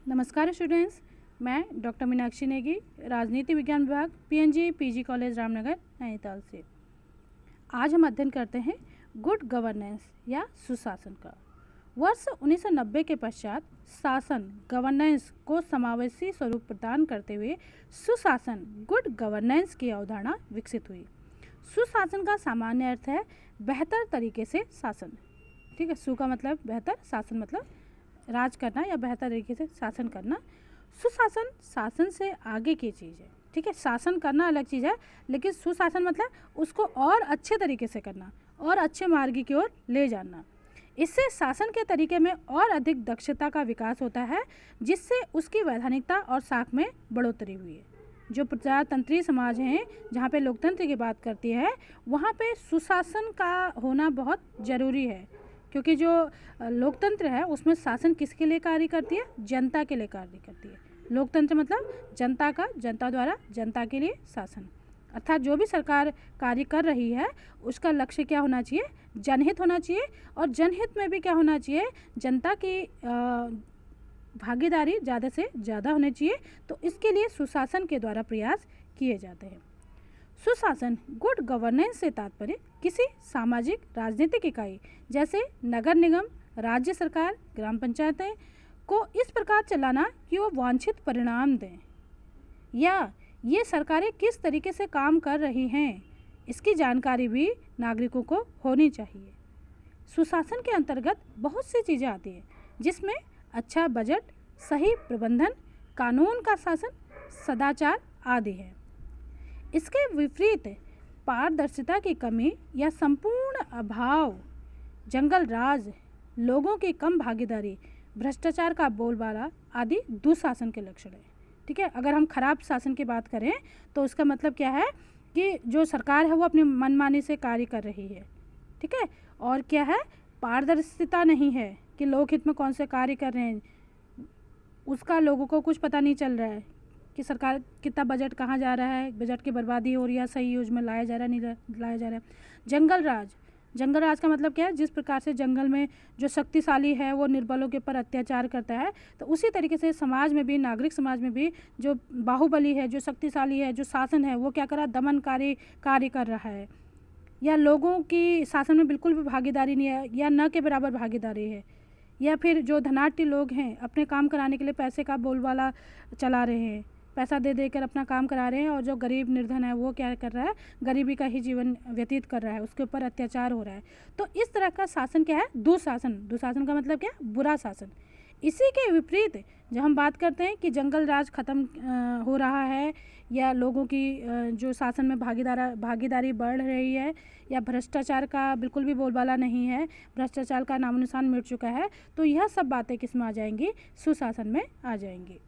नमस्कार स्टूडेंट्स, मैं डॉक्टर मीनाक्षी नेगी, राजनीति विज्ञान विभाग PNG PG college Ramnagar Nainital से। आज हम अध्ययन करते हैं गुड गवर्नेंस या सुशासन का। वर्ष 1990 के पश्चात शासन गवर्नेंस को समावेशी स्वरूप प्रदान करते हुए सुशासन गुड गवर्नेंस की अवधारणा विकसित हुई। सुशासन का सामान्य अर्थ है बेहतर तरीके से शासन। ठीक है, सु का मतलब बेहतर, शासन मतलब राज करना या बेहतर तरीके से शासन करना। सुशासन शासन से आगे की चीज़ है। ठीक है, शासन करना अलग चीज़ है, लेकिन सुशासन मतलब उसको और अच्छे तरीके से करना और अच्छे मार्ग की ओर ले जाना। इससे शासन के तरीके में और अधिक दक्षता का विकास होता है, जिससे उसकी वैधानिकता और साख में बढ़ोतरी हुई है। जो प्रजातंत्रीय समाज हैं, जहाँ पे लोकतंत्र की बात करती है, वहाँ पे सुशासन का होना बहुत ज़रूरी है, क्योंकि जो लोकतंत्र है उसमें शासन किसके लिए कार्य करती है? जनता के लिए कार्य करती है। लोकतंत्र मतलब जनता का, जनता द्वारा जनता के लिए शासन। अर्थात जो भी सरकार कार्य कर रही है उसका लक्ष्य क्या होना चाहिए? जनहित होना चाहिए। और जनहित में भी क्या होना चाहिए? जनता की भागीदारी ज़्यादा से ज़्यादा होनी चाहिए। तो इसके लिए सुशासन के द्वारा प्रयास किए जाते हैं। सुशासन गुड गवर्नेंस से तात्पर्य किसी सामाजिक राजनीतिक इकाई जैसे नगर निगम, राज्य सरकार, ग्राम पंचायतें को इस प्रकार चलाना कि वो वांछित परिणाम दें, या ये सरकारें किस तरीके से काम कर रही हैं इसकी जानकारी भी नागरिकों को होनी चाहिए। सुशासन के अंतर्गत बहुत सी चीज़ें आती हैं, जिसमें अच्छा बजट, सही प्रबंधन, कानून का शासन, सदाचार आदि है। इसके विपरीत पारदर्शिता की कमी या संपूर्ण अभाव, जंगल राज, लोगों की कम भागीदारी, भ्रष्टाचार का बोलबाला आदि दुशासन के लक्षण हैं। ठीक है, अगर हम खराब शासन की बात करें तो उसका मतलब क्या है कि जो सरकार है वो अपनी मनमानी से कार्य कर रही है। ठीक है, और क्या है? पारदर्शिता नहीं है कि लोक हित में कौन से कार्य कर रहे हैं, उसका लोगों को कुछ पता नहीं चल रहा है कि सरकार कितना बजट कहाँ जा रहा है, बजट की बर्बादी हो रही है, सही यूज में लाया जा रहा है, नहीं लाया जा रहा है। जंगल राज, जंगल राज का मतलब क्या है? जिस प्रकार से जंगल में जो शक्तिशाली है वो निर्बलों के ऊपर अत्याचार करता है, तो उसी तरीके से समाज में भी, नागरिक समाज में भी जो बाहुबली है, जो शक्तिशाली है, जो शासन है, वो क्या कर रहा है? दमनकारी कार्य कर रहा है, या लोगों की शासन में बिल्कुल भी भागीदारी नहीं है या न के बराबर भागीदारी है, या फिर जो धनाढ्य लोग हैं अपने काम कराने के लिए पैसे का बोलबाला चला रहे हैं, पैसा दे देकर अपना काम करा रहे हैं, और जो गरीब निर्धन है वो क्या कर रहा है? गरीबी का ही जीवन व्यतीत कर रहा है, उसके ऊपर अत्याचार हो रहा है। तो इस तरह का शासन क्या है? दुशासन। दुशासन का मतलब क्या? बुरा शासन। इसी के विपरीत जब हम बात करते हैं कि जंगल राज खत्म हो रहा है, या लोगों की जो शासन में भागीदारी बढ़ रही है, या भ्रष्टाचार का बिल्कुल भी बोलबाला नहीं है, भ्रष्टाचार का नामो निशान मिट चुका है, तो यह सब बातें किस में आ जाएंगी? सुशासन में आ जाएंगी।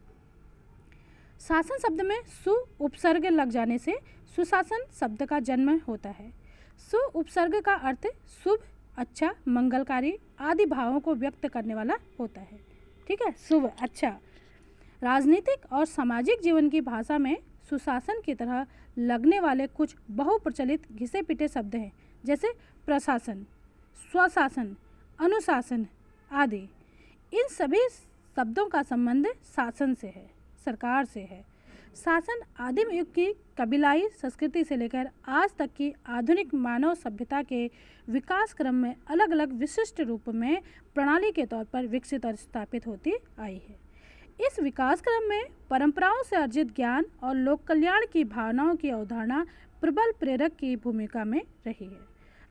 शासन शब्द में सु उपसर्ग लग जाने से सुशासन शब्द का जन्म होता है। सु उपसर्ग का अर्थ शुभ, अच्छा, मंगलकारी आदि भावों को व्यक्त करने वाला होता है। ठीक है, शुभ, अच्छा। राजनीतिक और सामाजिक जीवन की भाषा में सुशासन की तरह लगने वाले कुछ बहुप्रचलित घिसे पिटे शब्द हैं, जैसे प्रशासन, स्वशासन, अनुशासन आदि। इन सभी शब्दों का संबंध शासन से है, सरकार से है। शासन आदिम युग की कबीलाई संस्कृति से लेकर आज तक की आधुनिक मानव सभ्यता के विकास क्रम में अलग अलग विशिष्ट रूप में प्रणाली के तौर पर विकसित और स्थापित होती आई है। इस विकास क्रम में परंपराओं से अर्जित ज्ञान और लोक कल्याण की भावनाओं की अवधारणा प्रबल प्रेरक की भूमिका में रही है।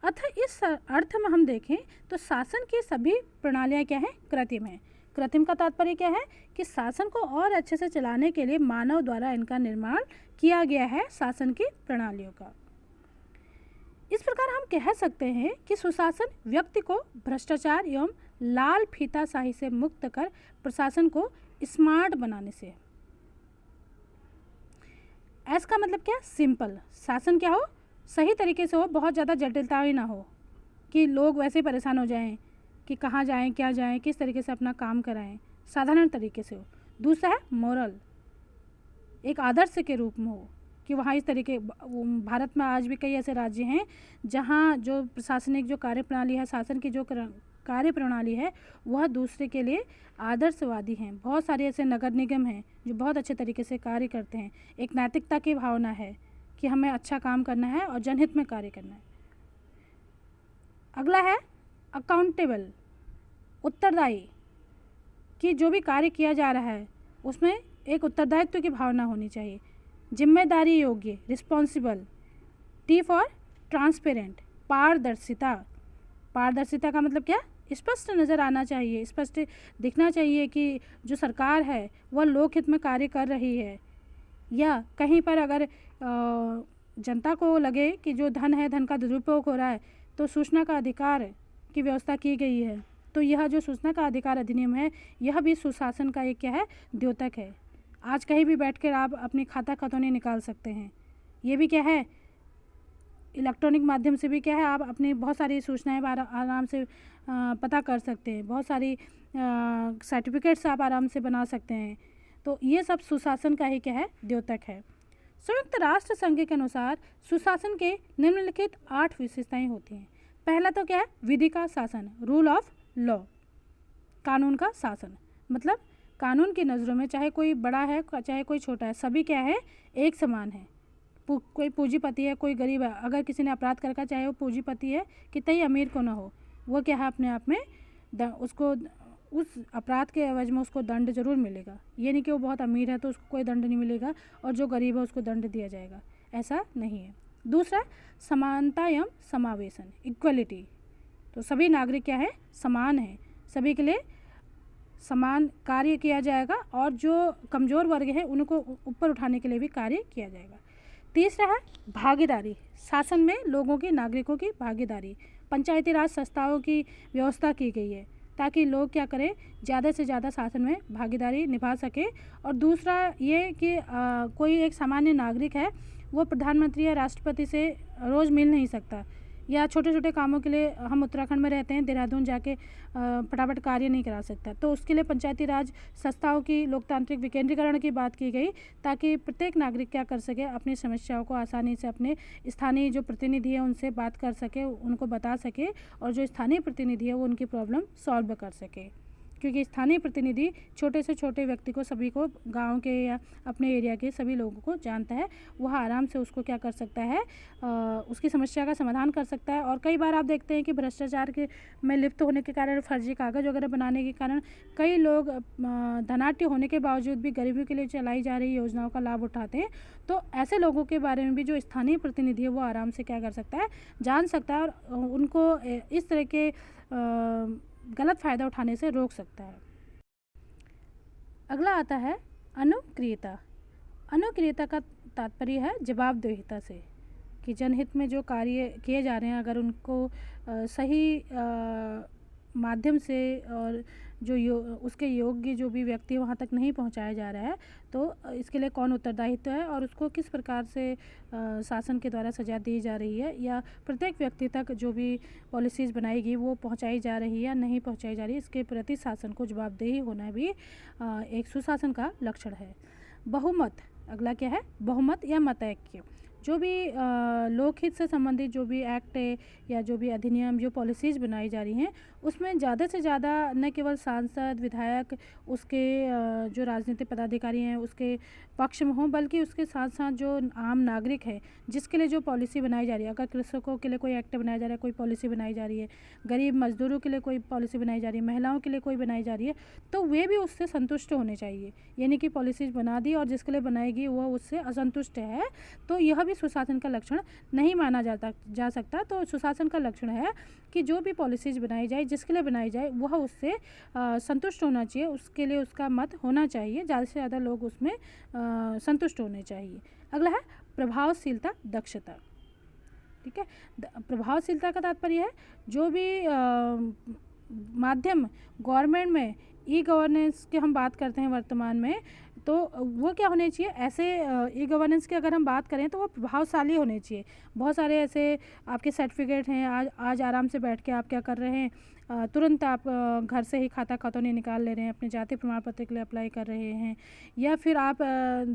अतः इस अर्थ में हम देखें तो शासन की सभी प्रणालियाँ क्या हैं? कृत्रिम हैं। कृत्रिम का तात्पर्य क्या है? कि शासन को और अच्छे से चलाने के लिए मानव द्वारा इनका निर्माण किया गया है, शासन की प्रणालियों का। इस प्रकार हम कह सकते हैं कि सुशासन व्यक्ति को भ्रष्टाचार एवं लाल फीताशाही से मुक्त कर प्रशासन को स्मार्ट बनाने से। एस का मतलब क्या? सिंपल। शासन क्या हो? सही तरीके से हो, बहुत ज़्यादा जटिलता ही ना हो कि लोग वैसे ही परेशान हो जाएं कि कहाँ जाएं, क्या जाएं, किस तरीके से अपना काम कराएं, साधारण तरीके से हो। दूसरा है मोरल, एक आदर्श के रूप में हो कि वहाँ इस तरीके। भारत में आज भी कई ऐसे राज्य हैं जहाँ जो प्रशासनिक जो कार्यप्रणाली है, शासन की जो कार्य प्रणाली है वह दूसरे के लिए आदर्शवादी हैं। बहुत सारे ऐसे नगर निगम हैं जो बहुत अच्छे तरीके से कार्य करते हैं। एक नैतिकता की भावना है कि हमें अच्छा काम करना है और जनहित में कार्य करना है। अगला है अकाउंटेबल, उत्तरदायी, कि जो भी कार्य किया जा रहा है उसमें एक उत्तरदायित्व की भावना होनी चाहिए। जिम्मेदारी योग्य, रिस्पॉन्सिबल। टी फॉर ट्रांसपेरेंट, पारदर्शिता। पारदर्शिता का मतलब क्या? स्पष्ट नज़र आना चाहिए, स्पष्ट दिखना चाहिए कि जो सरकार है वह लोकहित में कार्य कर रही है, या कहीं पर अगर जनता को लगे कि जो धन है धन का दुरुपयोग हो रहा है तो सूचना का अधिकार की व्यवस्था की गई है। तो यह जो सूचना का अधिकार अधिनियम है यह भी सुशासन का एक क्या है? द्योतक है। आज कहीं भी बैठ कर आप अपनी खाता खतौनी निकाल सकते हैं। ये भी क्या है? इलेक्ट्रॉनिक माध्यम से भी क्या है, आप अपनी बहुत सारी सूचनाएं आराम से पता कर सकते हैं। बहुत सारी सर्टिफिकेट्स आप आराम से बना सकते हैं। तो ये सब सुशासन का ही क्या है? द्योतक है। संयुक्त राष्ट्र संघ के अनुसार सुशासन के निम्नलिखित 8 विशेषताएं होती हैं। पहला तो क्या है? विधि का शासन, रूल ऑफ लॉ, कानून का शासन। मतलब कानून की नज़रों में चाहे कोई बड़ा है चाहे कोई छोटा है, सभी क्या है? एक समान है। कोई पूंजीपति है कोई गरीब है, अगर किसी ने अपराध करका, चाहे वो पूंजीपति है कितना ही अमीर को ना हो, वो क्या है? अपने आप में उसको उस अपराध के एवज में उसको दंड जरूर मिलेगा। ये नहीं कि वो बहुत अमीर है तो उसको कोई दंड नहीं मिलेगा और जो गरीब है उसको दंड दिया जाएगा, ऐसा नहीं है। दूसरा, समानता एवं समावेशन, इक्वलिटी। तो सभी नागरिक क्या है? समान है, सभी के लिए समान कार्य किया जाएगा और जो कमज़ोर वर्ग है उनको ऊपर उठाने के लिए भी कार्य किया जाएगा। तीसरा है भागीदारी, शासन में लोगों की, नागरिकों की भागीदारी। पंचायती राज संस्थाओं की व्यवस्था की गई है ताकि लोग क्या करें? ज़्यादा से ज़्यादा शासन में भागीदारी निभा सके। और दूसरा ये कि कोई एक सामान्य नागरिक है वो प्रधानमंत्री या राष्ट्रपति से रोज़ मिल नहीं सकता, या छोटे छोटे कामों के लिए हम उत्तराखंड में रहते हैं, देहरादून जाके फटाफट कार्य नहीं करा सकता। तो उसके लिए पंचायती राज संस्थाओं की लोकतांत्रिक विकेंद्रीकरण की बात की गई ताकि प्रत्येक नागरिक क्या कर सके? अपनी समस्याओं को आसानी से अपने स्थानीय जो प्रतिनिधि है उनसे बात कर सके, उनको बता सके, और जो स्थानीय प्रतिनिधि है वो उनकी प्रॉब्लम सॉल्व कर सके। क्योंकि स्थानीय प्रतिनिधि छोटे से छोटे व्यक्ति को, सभी को, गांव के या अपने एरिया के सभी लोगों को जानता है, वह आराम से उसको क्या कर सकता है? उसकी समस्या का समाधान कर सकता है। और कई बार आप देखते हैं कि भ्रष्टाचार के में लिप्त होने के कारण, फर्जी कागज़ वगैरह बनाने के कारण कई लोग धनाढ्य होने के बावजूद भी गरीबों के लिए चलाई जा रही योजनाओं का लाभ उठाते हैं। तो ऐसे लोगों के बारे में भी जो स्थानीय प्रतिनिधि है वो आराम से क्या कर सकता है? जान सकता है और उनको इस तरह के गलत फ़ायदा उठाने से रोक सकता है। अगला आता है अनुक्रियता। अनुक्रियता का तात्पर्य है जवाबदेहिता से, कि जनहित में जो कार्य किए जा रहे हैं अगर उनको सही माध्यम से और जो उसके योग्य जो भी व्यक्ति वहाँ तक नहीं पहुँचाया जा रहा है तो इसके लिए कौन उत्तरदायित्व है और उसको किस प्रकार से शासन के द्वारा सजा दी जा रही है, या प्रत्येक व्यक्ति तक जो भी पॉलिसीज़ बनाएगी वो पहुँचाई जा रही है या नहीं पहुँचाई जा रही है, इसके प्रति शासन को जवाबदेही होना भी एक सुशासन का लक्षण है। बहुमत, अगला क्या है? बहुमत या मतैक्य। जो भी लोकहित से संबंधित जो भी एक्ट है या जो भी अधिनियम, जो पॉलिसीज़ बनाई जा रही हैं उसमें ज़्यादा से ज़्यादा न केवल सांसद, विधायक, उसके जो राजनीतिक पदाधिकारी हैं उसके पक्ष में हों, बल्कि उसके साथ साथ जो आम नागरिक है जिसके लिए जो पॉलिसी बनाई जा रही है, अगर कृषकों के लिए कोई एक्ट बनाया जा रहा है, कोई पॉलिसी बनाई जा रही है, गरीब मजदूरों के लिए कोई पॉलिसी बनाई जा रही है, महिलाओं के लिए कोई बनाई जा रही है, तो वे भी उससे संतुष्ट होने चाहिए। यानी कि पॉलिसीज़ बना दी और जिसके लिए बनाएगी वह उससे असंतुष्ट है तो यह भी सुशासन का लक्षण नहीं माना जा सकता। तो सुशासन का लक्षण है कि जो भी पॉलिसीज़ बनाई जाए, जिसके लिए बनाई जाए, वह उससे संतुष्ट होना चाहिए, उसके लिए उसका मत होना चाहिए, ज़्यादा से ज़्यादा लोग उसमें संतुष्ट होने चाहिए। अगला है प्रभावशीलता, दक्षता। ठीक है, प्रभावशीलता का तात्पर्य है जो भी माध्यम गवर्नमेंट में ई गवर्नेंस की हम बात करते हैं वर्तमान में, तो वो क्या होने चाहिए? ऐसे ई गवर्नेंस की अगर हम बात करें तो वो प्रभावशाली होने चाहिए। बहुत सारे ऐसे आपके सर्टिफिकेट हैं, आज आराम से बैठ के आप क्या कर रहे हैं? तुरंत आप घर से ही खाता खतौनी निकाल ले रहे हैं, अपने जाति प्रमाण पत्र के लिए अप्लाई कर रहे हैं, या फिर आप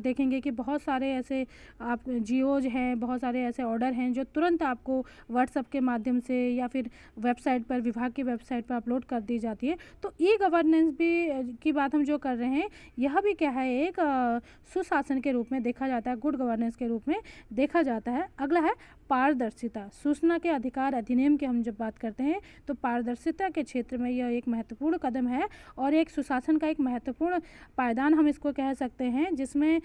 देखेंगे कि बहुत सारे ऐसे आप जियोज हैं, बहुत सारे ऐसे ऑर्डर हैं जो तुरंत आपको व्हाट्सएप के माध्यम से या फिर वेबसाइट पर, विभाग की वेबसाइट पर अपलोड कर दी जाती है। तो ई गवर्नेंस भी की बात हम जो कर रहे हैं, यह भी क्या है, एक सुशासन के रूप में देखा जाता है, गुड गवर्नेंस के रूप में देखा जाता है। अगला है पारदर्शिता। सूचना के अधिकार अधिनियम की हम जब बात करते हैं तो पारदर्शिता के क्षेत्र में यह एक महत्वपूर्ण कदम है और एक सुशासन का एक महत्वपूर्ण पायदान हम इसको कह सकते हैं, जिसमें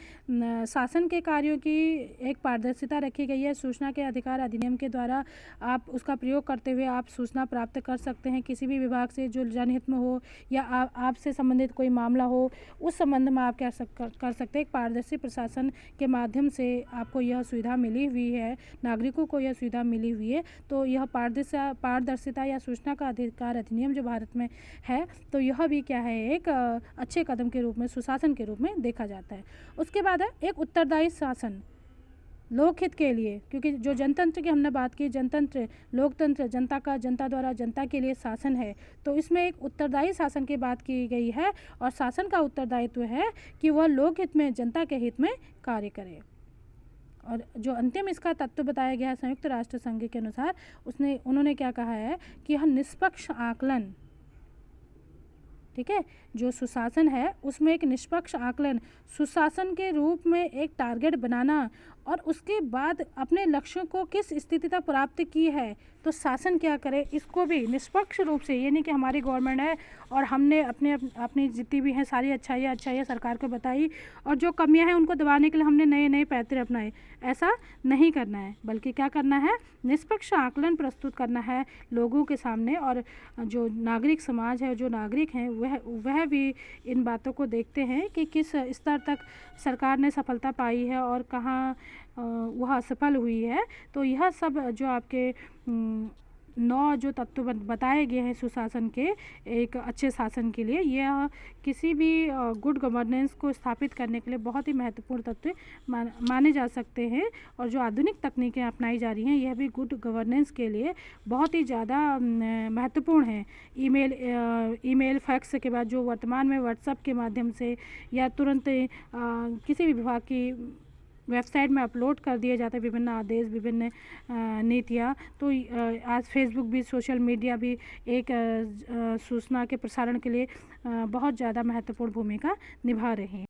शासन के कार्यों की एक पारदर्शिता रखी गई है। सूचना के अधिकार अधिनियम के द्वारा आप उसका प्रयोग करते हुए आप सूचना प्राप्त कर सकते हैं किसी भी विभाग से जो जनहित में हो या आपसे संबंधित कोई मामला हो, उस संबंध में आप क्या कर सकते हैं। एक पारदर्शी प्रशासन के माध्यम से आपको यह सुविधा मिली हुई है, नागरिकों को यह सुविधा मिली हुई है। तो यह पारदर्शिता या सूचना का अधिकार अधिनियम जो भारत में है, तो यह भी क्या है, एक अच्छे कदम के रूप में, सुशासन के रूप में देखा जाता है। उसके बाद है एक उत्तरदायी शासन लोकहित के लिए, क्योंकि जो जनतंत्र की हमने बात की, जनतंत्र, लोकतंत्र, जनता का, जनता द्वारा, जनता के लिए शासन है, तो इसमें एक उत्तरदायी शासन की बात की गई है और शासन का उत्तरदायित्व है कि वह लोकहित में, जनता के हित में कार्य करे। और जो अंतिम इसका तत्व बताया गया है संयुक्त राष्ट्र संघ के अनुसार, उन्होंने क्या कहा है कि यह निष्पक्ष आकलन, ठीक है, जो सुशासन है उसमें एक निष्पक्ष आकलन, सुशासन के रूप में एक टारगेट बनाना और उसके बाद अपने लक्ष्यों को किस स्थिति तक प्राप्त की है, तो शासन क्या करे, इसको भी निष्पक्ष रूप से, ये नहीं कि हमारी गवर्नमेंट है और हमने अपनी जितनी भी हैं सारी अच्छाइयाँ सरकार को बताई और जो कमियां हैं उनको दबाने के लिए हमने नए नए पैतरे अपनाए। ऐसा नहीं करना है, बल्कि क्या करना है, निष्पक्ष आकलन प्रस्तुत करना है लोगों के सामने। और जो नागरिक समाज है, जो नागरिक हैं, वह भी इन बातों को देखते हैं कि किस स्तर तक सरकार ने सफलता पाई है और कहाँ वह असफल हुई है। तो यह सब जो आपके 9 जो तत्व बताए गए हैं सुशासन के, एक अच्छे शासन के लिए, यह किसी भी गुड गवर्नेंस को स्थापित करने के लिए बहुत ही महत्वपूर्ण तत्व माने जा सकते हैं। और जो आधुनिक तकनीकें अपनाई जा रही हैं, यह भी गुड गवर्नेंस के लिए बहुत ही ज़्यादा महत्वपूर्ण है। ईमेल फैक्स के बाद जो वर्तमान में व्हाट्सएप के माध्यम से या तुरंत किसी भी विभाग की वेबसाइट में अपलोड कर दिए जाते हैं विभिन्न आदेश, विभिन्न नीतियाँ। तो आज फेसबुक भी, सोशल मीडिया भी एक सूचना के प्रसारण के लिए बहुत ज़्यादा महत्वपूर्ण भूमिका निभा रहे हैं।